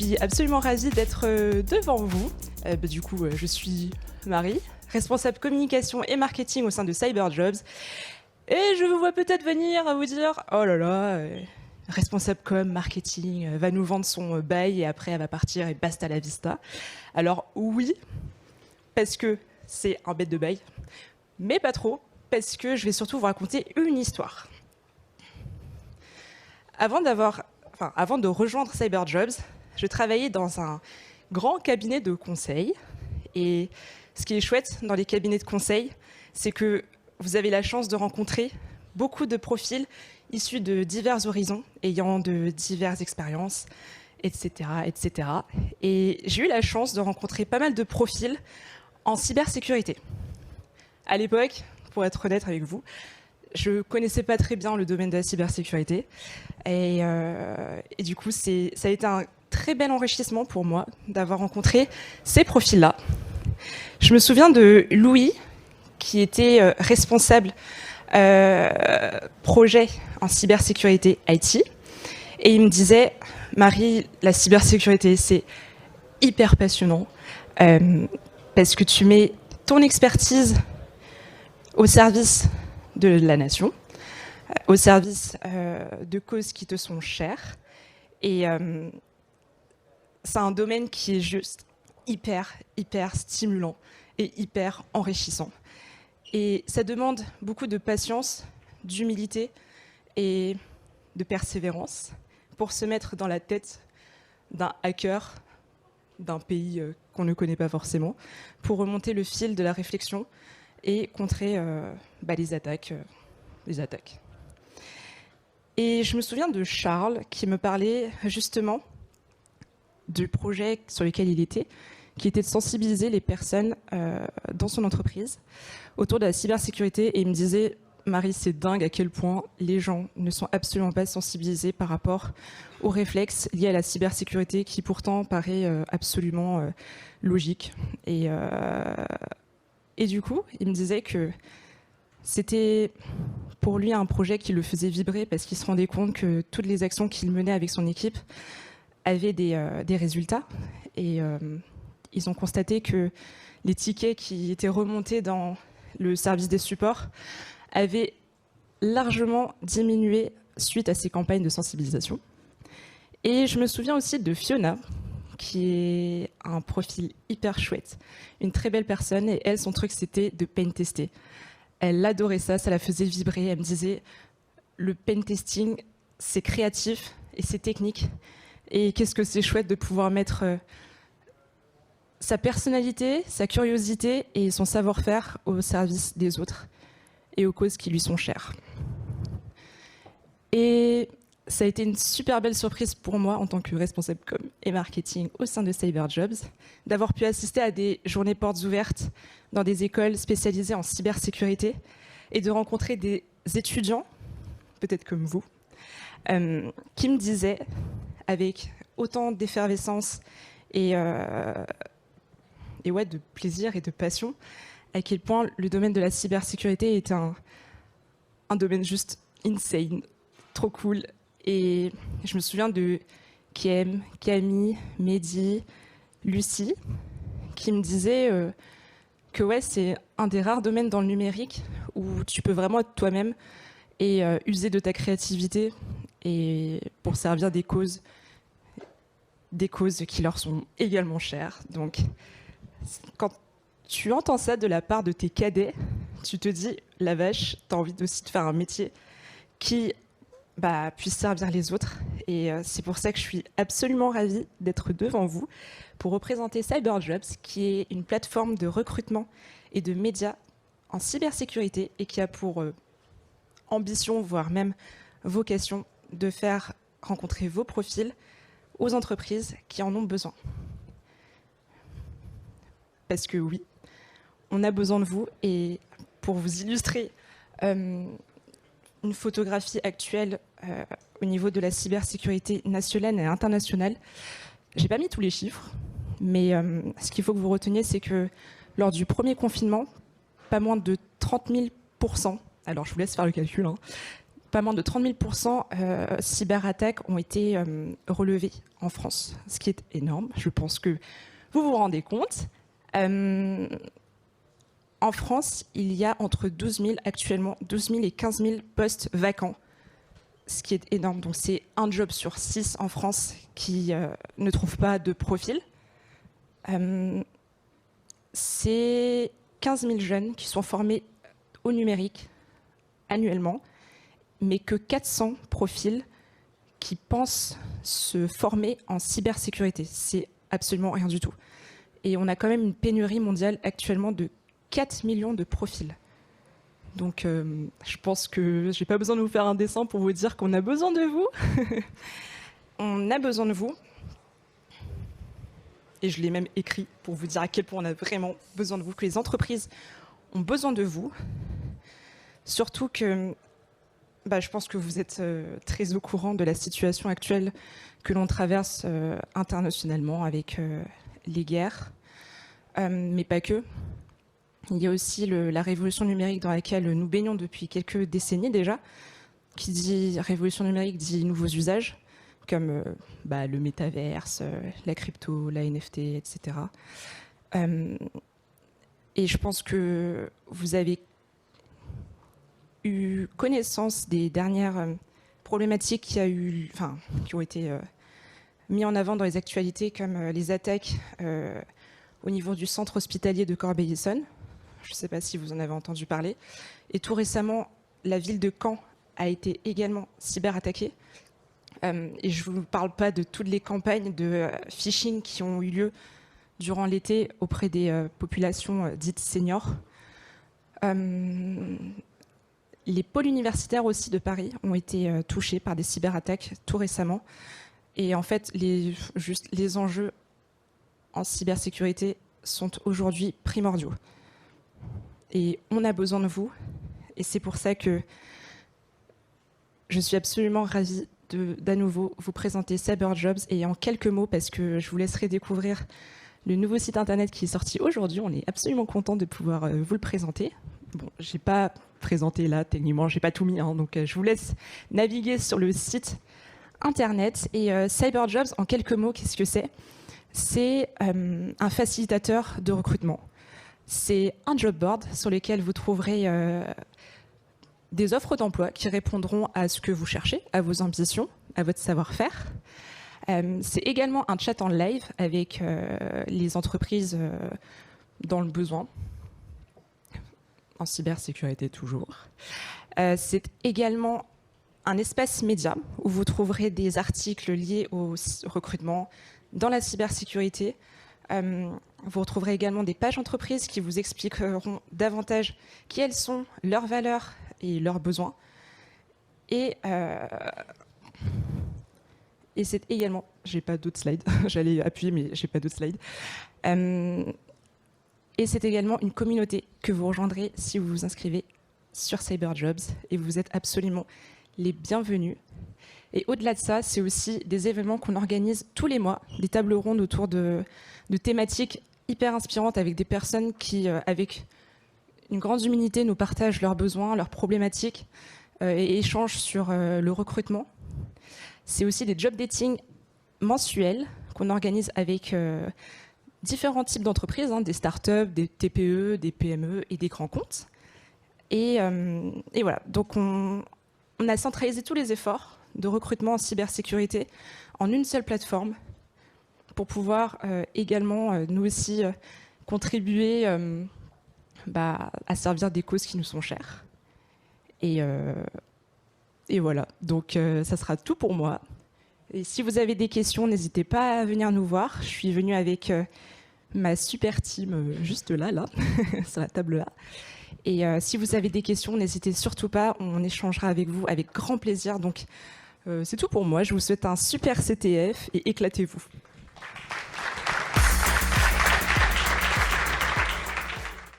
suis absolument ravie d'être devant vous. Du coup, je suis Marie, responsable communication et marketing au sein de Cyberjobs. Et je vous vois peut-être venir à vous dire « Oh là là, responsable com, marketing, va nous vendre son bail et après elle va partir et basta la vista. » Alors oui, parce que c'est un bête de bail, mais pas trop, parce que je vais surtout vous raconter une histoire. Avant de rejoindre Cyberjobs, je travaillais dans un grand cabinet de conseil. Et ce qui est chouette dans les cabinets de conseil, c'est que vous avez la chance de rencontrer beaucoup de profils issus de divers horizons, ayant de diverses expériences, etc., etc. Et j'ai eu la chance de rencontrer pas mal de profils en cybersécurité. À l'époque, pour être honnête avec vous, je ne connaissais pas très bien le domaine de la cybersécurité. Et du coup, ça a été un très bel enrichissement pour moi d'avoir rencontré ces profils-là. Je me souviens de Louis, qui était responsable projet en cybersécurité IT. Et il me disait, Marie, la cybersécurité, c'est hyper passionnant parce que tu mets ton expertise au service de la nation, au service de causes qui te sont chères. Et c'est un domaine qui est juste hyper stimulant et hyper enrichissant. Et ça demande beaucoup de patience, d'humilité et de persévérance pour se mettre dans la tête d'un hacker d'un pays qu'on ne connaît pas forcément, pour remonter le fil de la réflexion et contrer les attaques. Et je me souviens de Charles qui me parlait justement du projet sur lequel il était, qui était de sensibiliser les personnes dans son entreprise autour de la cybersécurité. Et il me disait, Marie, c'est dingue à quel point les gens ne sont absolument pas sensibilisés par rapport aux réflexes liés à la cybersécurité qui pourtant paraît absolument logique. Et du coup, il me disait que c'était pour lui un projet qui le faisait vibrer parce qu'il se rendait compte que toutes les actions qu'il menait avec son équipe avaient des résultats. Et ils ont constaté que les tickets qui étaient remontés dans le service des supports avaient largement diminué suite à ces campagnes de sensibilisation. Et je me souviens aussi de Fiona, qui est un profil hyper chouette, une très belle personne, et elle, son truc, c'était de pen-tester. Elle adorait ça, ça la faisait vibrer. Elle me disait, le pen-testing, c'est créatif et c'est technique. Et qu'est-ce que c'est chouette de pouvoir mettre sa personnalité, sa curiosité et son savoir-faire au service des autres et aux causes qui lui sont chères. Et ça a été une super belle surprise pour moi en tant que responsable com et marketing au sein de Cyberjobs, d'avoir pu assister à des journées portes ouvertes dans des écoles spécialisées en cybersécurité et de rencontrer des étudiants, peut-être comme vous, qui me disaient avec autant d'effervescence et ouais, de plaisir et de passion, à quel point le domaine de la cybersécurité est un domaine juste insane, trop cool. Et je me souviens de Kiem, Camille, Mehdi, Lucie, qui me disaient que ouais, c'est un des rares domaines dans le numérique où tu peux vraiment être toi-même et user de ta créativité et pour servir des causes qui leur sont également chères. Donc, quand tu entends ça de la part de tes cadets, tu te dis, la vache, t'as envie aussi de faire un métier qui puisse servir les autres. Et c'est pour ça que je suis absolument ravie d'être devant vous pour représenter Cyberjobs, qui est une plateforme de recrutement et de médias en cybersécurité et qui a pour ambition, voire même vocation, de faire rencontrer vos profils aux entreprises qui en ont besoin. Parce que oui, on a besoin de vous. Et pour vous illustrer une photographie actuelle au niveau de la cybersécurité nationale et internationale, j'ai pas mis tous les chiffres, mais ce qu'il faut que vous reteniez, c'est que lors du premier confinement, pas moins de 30 000%, alors je vous laisse faire le calcul, pas moins de 30 000% cyberattaques ont été relevées en France, ce qui est énorme. Je pense que vous vous rendez compte. En France, il y a entre 12 000 actuellement, 12 000 et 15 000 postes vacants, ce qui est énorme. Donc c'est un job sur 6 en France qui ne trouve pas de profil. C'est 15 000 jeunes qui sont formés au numérique annuellement, mais que 400 profils qui pensent se former en cybersécurité. C'est absolument rien du tout. Et on a quand même une pénurie mondiale actuellement de 4 millions de profils. Donc je pense que je n'ai pas besoin de vous faire un dessin pour vous dire qu'on a besoin de vous. On a besoin de vous. Et je l'ai même écrit pour vous dire à quel point on a vraiment besoin de vous, que les entreprises ont besoin de vous. Surtout que je pense que vous êtes très au courant de la situation actuelle que l'on traverse internationalement avec les guerres, mais pas que. Il y a aussi la révolution numérique dans laquelle nous baignons depuis quelques décennies déjà. Qui dit révolution numérique dit nouveaux usages, comme le métaverse, la crypto, la NFT, etc. Et je pense que vous avez eu connaissance des dernières problématiques qui ont été mises en avant dans les actualités, comme les attaques au niveau du centre hospitalier de Corbeil-Essonnes. Je ne sais pas si vous en avez entendu parler. Et tout récemment, la ville de Caen a été également cyberattaquée. Et je ne vous parle pas de toutes les campagnes de phishing qui ont eu lieu durant l'été auprès des populations dites seniors. Les pôles universitaires aussi de Paris ont été touchés par des cyberattaques tout récemment. Et en fait, les enjeux en cybersécurité sont aujourd'hui primordiaux. Et on a besoin de vous. Et c'est pour ça que je suis absolument ravie d'à nouveau vous présenter CyberJobs. Et en quelques mots, parce que je vous laisserai découvrir le nouveau site internet qui est sorti aujourd'hui. On est absolument content de pouvoir vous le présenter. Bon, je n'ai pas présenté là, techniquement, je n'ai pas tout mis. Donc je vous laisse naviguer sur le site internet. Et CyberJobs, en quelques mots, qu'est-ce que c'est ? C'est un facilitateur de recrutement. C'est un job board sur lequel vous trouverez des offres d'emploi qui répondront à ce que vous cherchez, à vos ambitions, à votre savoir-faire. C'est également un chat en live avec les entreprises dans le besoin, en cybersécurité toujours. C'est également un espace média où vous trouverez des articles liés au recrutement dans la cybersécurité. Vous retrouverez également des pages entreprises qui vous expliqueront davantage quelles sont leurs valeurs et leurs besoins. Et c'est également, j'ai pas d'autres slides, j'allais appuyer mais j'ai pas d'autres slides. Et c'est également une communauté que vous rejoindrez si vous vous inscrivez sur CyberJobs et vous êtes absolument les bienvenus. Et au-delà de ça, c'est aussi des événements qu'on organise tous les mois, des tables rondes autour de thématiques hyper inspirantes avec des personnes qui, avec une grande humilité, nous partagent leurs besoins, leurs problématiques et échangent sur le recrutement. C'est aussi des job dating mensuels qu'on organise avec différents types d'entreprises, des startups, des TPE, des PME et des grands comptes. Et voilà, donc on a centralisé tous les efforts de recrutement en cybersécurité en une seule plateforme pour pouvoir également, nous aussi, contribuer à servir des causes qui nous sont chères. Et voilà, donc ça sera tout pour moi. Et si vous avez des questions, n'hésitez pas à venir nous voir. Je suis venue avec ma super team juste là, sur la table là. Et si vous avez des questions, n'hésitez surtout pas, on échangera avec vous avec grand plaisir. Donc c'est tout pour moi, je vous souhaite un super CTF et éclatez-vous.